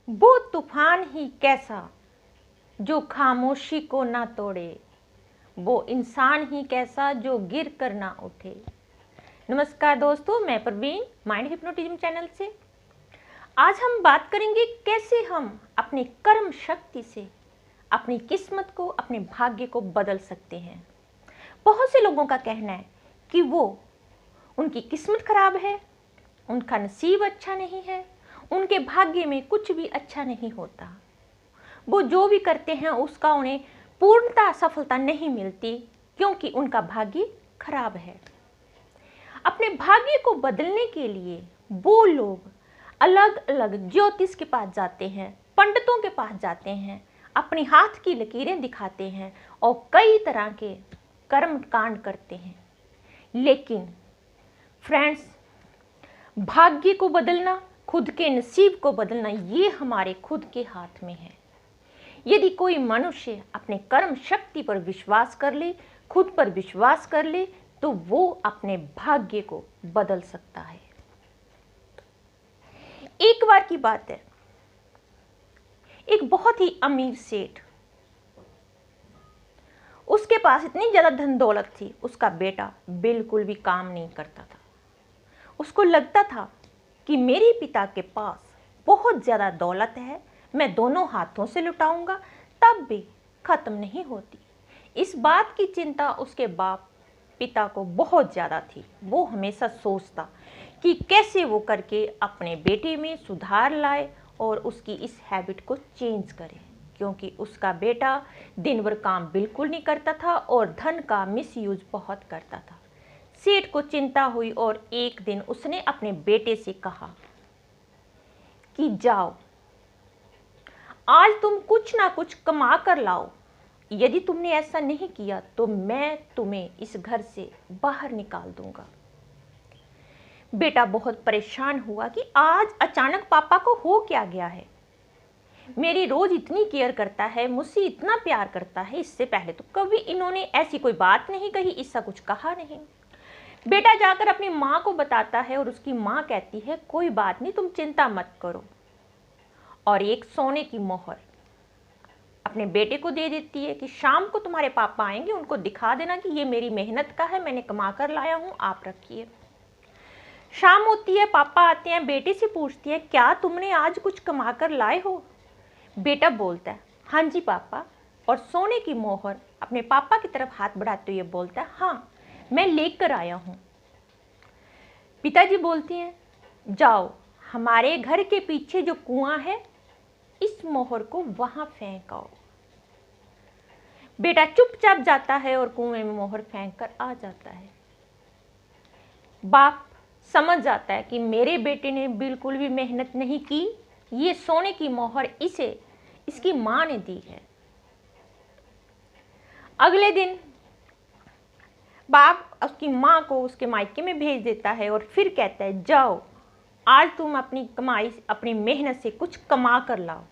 वो तूफान ही कैसा जो खामोशी को ना तोड़े, वो इंसान ही कैसा जो गिर कर ना उठे। नमस्कार दोस्तों, मैं प्रवीण माइंड हिप्नोटिज्म चैनल से। आज हम बात करेंगे कैसे हम अपने कर्म शक्ति से अपनी किस्मत को, अपने भाग्य को बदल सकते हैं। बहुत से लोगों का कहना है कि उनकी किस्मत खराब है, उनका नसीब अच्छा नहीं है, उनके भाग्य में कुछ भी अच्छा नहीं होता। वो जो भी करते हैं उसका उन्हें पूर्णतः सफलता नहीं मिलती क्योंकि उनका भाग्य खराब है। अपने भाग्य को बदलने के लिए वो लोग अलग अलग ज्योतिष के पास जाते हैं, पंडितों के पास जाते हैं, अपनी हाथ की लकीरें दिखाते हैं और कई तरह के कर्म कांड करते हैं। लेकिन फ्रेंड्स, भाग्य को बदलना, खुद के नसीब को बदलना, ये हमारे खुद के हाथ में है। यदि कोई मनुष्य अपने कर्म शक्ति पर विश्वास कर ले, खुद पर विश्वास कर ले, तो वो अपने भाग्य को बदल सकता है। एक बार की बात है, एक बहुत ही अमीर सेठ, उसके पास इतनी ज्यादा धन दौलत थी, उसका बेटा बिल्कुल भी काम नहीं करता था। उसको लगता था कि मेरे पिता के पास बहुत ज्यादा दौलत है, मैं दोनों हाथों से लुटाऊंगा तब भी खत्म नहीं होती। इस बात की चिंता उसके पिता को बहुत ज्यादा थी। वो हमेशा सोचता कि कैसे वो करके अपने बेटे में सुधार लाए और उसकी इस हैबिट को चेंज करे, क्योंकि उसका बेटा दिन भर काम बिल्कुल नहीं करता था और धन का मिसयूज बहुत करता था। सेठ को चिंता हुई और एक दिन उसने अपने बेटे से कहा कि जाओ, आज तुम कुछ ना कुछ कमा कर लाओ। यदि तुमने ऐसा नहीं किया तो मैं तुम्हें इस घर से बाहर निकाल दूंगा। बेटा बहुत परेशान हुआ कि आज अचानक पापा को हो क्या गया है। मेरी रोज इतनी केयर करता है, मुझसे इतना प्यार करता है, इससे पहले तो कभी इन्होंने ऐसी कोई बात नहीं कही, इसका कुछ कहा नहीं। बेटा जाकर अपनी माँ को बताता है और उसकी माँ कहती है कोई बात नहीं, तुम चिंता मत करो, और एक सोने की मोहर अपने बेटे को दे देती है कि शाम को तुम्हारे पापा आएंगे, उनको दिखा देना कि ये मेरी मेहनत का है, मैंने कमा कर लाया हूं, आप रखिए। शाम होती है, पापा आते हैं, बेटे से पूछती है क्या तुमने आज कुछ कमा कर लाए हो। बेटा बोलता है हाँ जी पापा, और सोने की मोहर अपने पापा की तरफ हाथ बढ़ाते हुए बोलता है हाँ मैं लेकर आया हूं। पिताजी बोलते हैं जाओ, हमारे घर के पीछे जो कुआं है इस मोहर को वहां फेंक आओ। बेटा चुपचाप जाता है और कुएं में मोहर फेंक कर आ जाता है। बाप समझ जाता है कि मेरे बेटे ने बिल्कुल भी मेहनत नहीं की, ये सोने की मोहर इसकी मां ने दी है। अगले दिन बाप उसकी मां को उसके मायके में भेज देता है और फिर कहता है जाओ, आज तुम अपनी कमाई, अपनी मेहनत से कुछ कमा कर लाओ।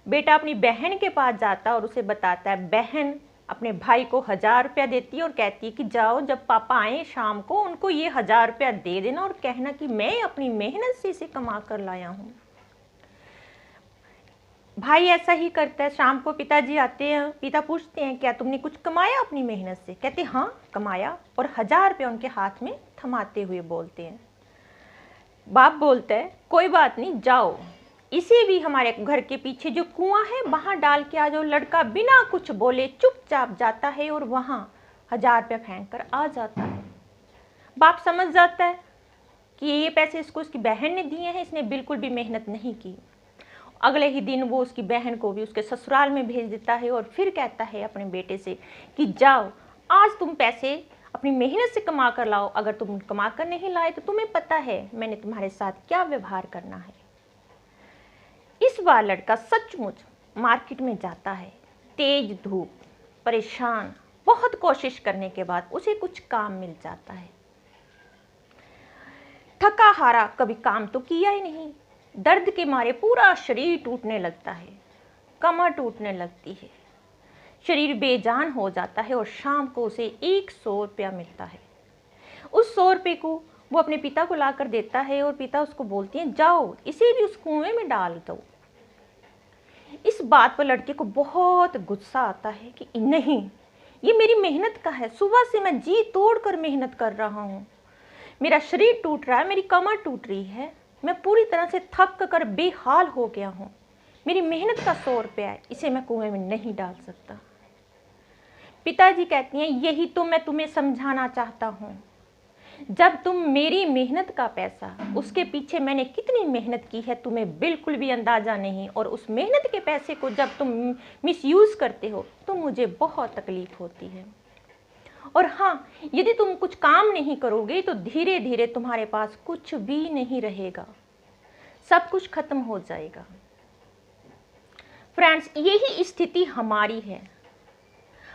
बेटा अपनी बहन के पास जाता और उसे बताता है, बहन अपने भाई को 1000 रुपया देती है और कहती है कि जाओ, जब पापा आए शाम को उनको ये 1000 रुपया दे देना और कहना कि मैं अपनी मेहनत से इसे कमा कर लाया हूं। भाई ऐसा ही करता है। शाम को पिताजी आते हैं, पिता पूछते हैं क्या तुमने कुछ कमाया अपनी मेहनत से। कहते हाँ कमाया, और 1000 रुपया उनके हाथ में थमाते हुए बोलते हैं। बाप बोलता है कोई बात नहीं, जाओ, इसे भी हमारे घर के पीछे जो कुआं है वहां डाल के आ जाओ। लड़का बिना कुछ बोले चुपचाप जाता है और वहां 1000 रुपया फेंक कर आ जाता है। बाप समझ जाता है कि ये पैसे इसको उसकी बहन ने दिए हैं, इसने बिल्कुल भी मेहनत नहीं की। अगले ही दिन वो उसकी बहन को भी उसके ससुराल में भेज देता है और फिर कहता है अपने बेटे से कि जाओ, आज तुम पैसे अपनी मेहनत से कमा कर लाओ। अगर तुम कमा कर नहीं लाए तो तुम्हें पता है मैंने तुम्हारे साथ क्या व्यवहार करना है। इस बार लड़का सचमुच मार्केट में जाता है, तेज धूप, परेशान, बहुत कोशिश करने के बाद उसे कुछ काम मिल जाता है। थका हारा, कभी काम तो किया ही नहीं, दर्द के मारे पूरा शरीर टूटने लगता है, कमर टूटने लगती है, शरीर बेजान हो जाता है और शाम को उसे 100 रुपया मिलता है। उस 100 रुपये को वो अपने पिता को ला कर देता है और पिता उसको बोलती हैं जाओ इसे भी उस कुएं में डाल दो। इस बात पर लड़के को बहुत गुस्सा आता है कि नहीं, ये मेरी मेहनत का है, सुबह से मैं जी तोड़ कर मेहनत कर रहा हूँ, मेरा शरीर टूट रहा है, मेरी कमर टूट रही है, मैं पूरी तरह से थक कर बेहाल हो गया हूँ, मेरी मेहनत का 100 रुपया है, इसे मैं कुएं में नहीं डाल सकता। पिताजी कहती हैं यही तो मैं तुम्हें समझाना चाहता हूँ, जब तुम मेरी मेहनत का पैसा, उसके पीछे मैंने कितनी मेहनत की है तुम्हें बिल्कुल भी अंदाज़ा नहीं, और उस मेहनत के पैसे को जब तुम मिसयूज़ करते हो तो मुझे बहुत तकलीफ़ होती है। और हाँ, यदि तुम कुछ काम नहीं करोगे तो धीरे धीरे तुम्हारे पास कुछ भी नहीं रहेगा, सब कुछ खत्म हो जाएगा। फ्रेंड्स, यही स्थिति हमारी है।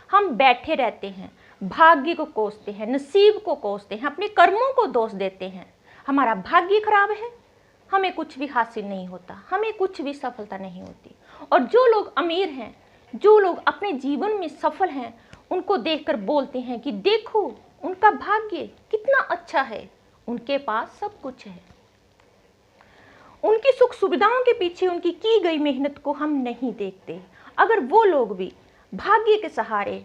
हम बैठे रहते हैं, भाग्य को कोसते हैं, नसीब को कोसते हैं, अपने कर्मों को दोष देते हैं। हमारा भाग्य खराब है, हमें कुछ भी हासिल नहीं होता, हमें कुछ भी सफलता नहीं होती। और जो लोग अमीर हैं, जो लोग अपने जीवन में सफल हैं, उनको देखकर बोलते हैं कि देखो उनका भाग्य कितना अच्छा है, उनके पास सब कुछ है। उनकी सुख सुविधाओं के पीछे उनकी की गई मेहनत को हम नहीं देखते। अगर वो लोग भी भाग्य के सहारे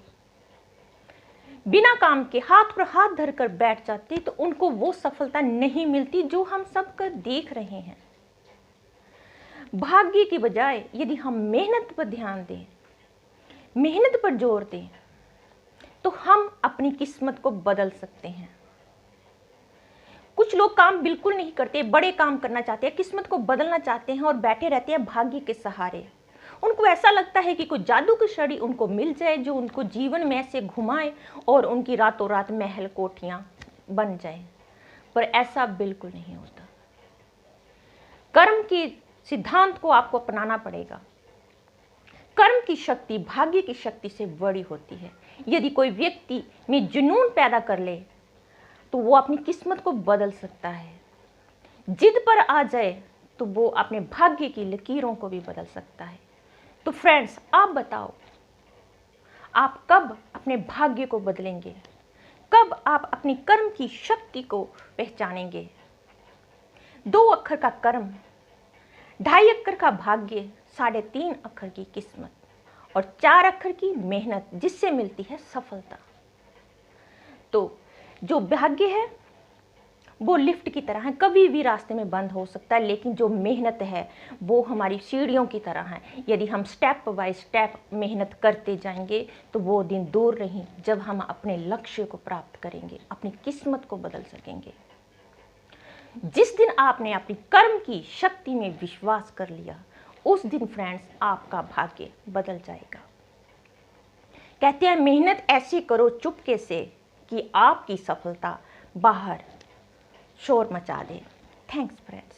बिना काम के हाथ पर हाथ धरकर बैठ जाते तो उनको वो सफलता नहीं मिलती जो हम सब कर देख रहे हैं। भाग्य की बजाय यदि हम मेहनत पर ध्यान दें, मेहनत पर जोर दें, तो हम अपनी किस्मत को बदल सकते हैं। कुछ लोग काम बिल्कुल नहीं करते, बड़े काम करना चाहते हैं, किस्मत को बदलना चाहते हैं और बैठे रहते हैं भाग्य के सहारे। उनको ऐसा लगता है कि कोई जादू की छड़ी उनको मिल जाए जो उनको जीवन में ऐसे घुमाए और उनकी रातों रात महल कोठियां बन जाए, पर ऐसा बिल्कुल नहीं होता। कर्म के सिद्धांत को आपको अपनाना पड़ेगा। कर्म की शक्ति भाग्य की शक्ति से बड़ी होती है। यदि कोई व्यक्ति में जुनून पैदा कर ले तो वो अपनी किस्मत को बदल सकता है। जिद पर आ जाए तो वो अपने भाग्य की लकीरों को भी बदल सकता है। तो फ्रेंड्स, आप बताओ, आप कब अपने भाग्य को बदलेंगे? कब आप अपनी कर्म की शक्ति को पहचानेंगे? 2 अक्षर का कर्म, 2.5 अक्षर का भाग्य, 3.5 अक्षर की किस्मत और 4 अक्षर की मेहनत, जिससे मिलती है सफलता। तो जो भाग्य है वो लिफ्ट की तरह है, कभी भी रास्ते में बंद हो सकता है, लेकिन जो मेहनत है वो हमारी सीढ़ियों की तरह है। यदि हम स्टेप बाय स्टेप मेहनत करते जाएंगे तो वो दिन दूर नहीं जब हम अपने लक्ष्य को प्राप्त करेंगे, अपनी किस्मत को बदल सकेंगे। जिस दिन आपने अपनी कर्म की शक्ति में विश्वास कर लिया, उस दिन फ्रेंड्स आपका भाग्य बदल जाएगा। कहते हैं मेहनत ऐसी करो चुपके से कि आपकी सफलता बाहर शोर मचा दे। Thanks friends.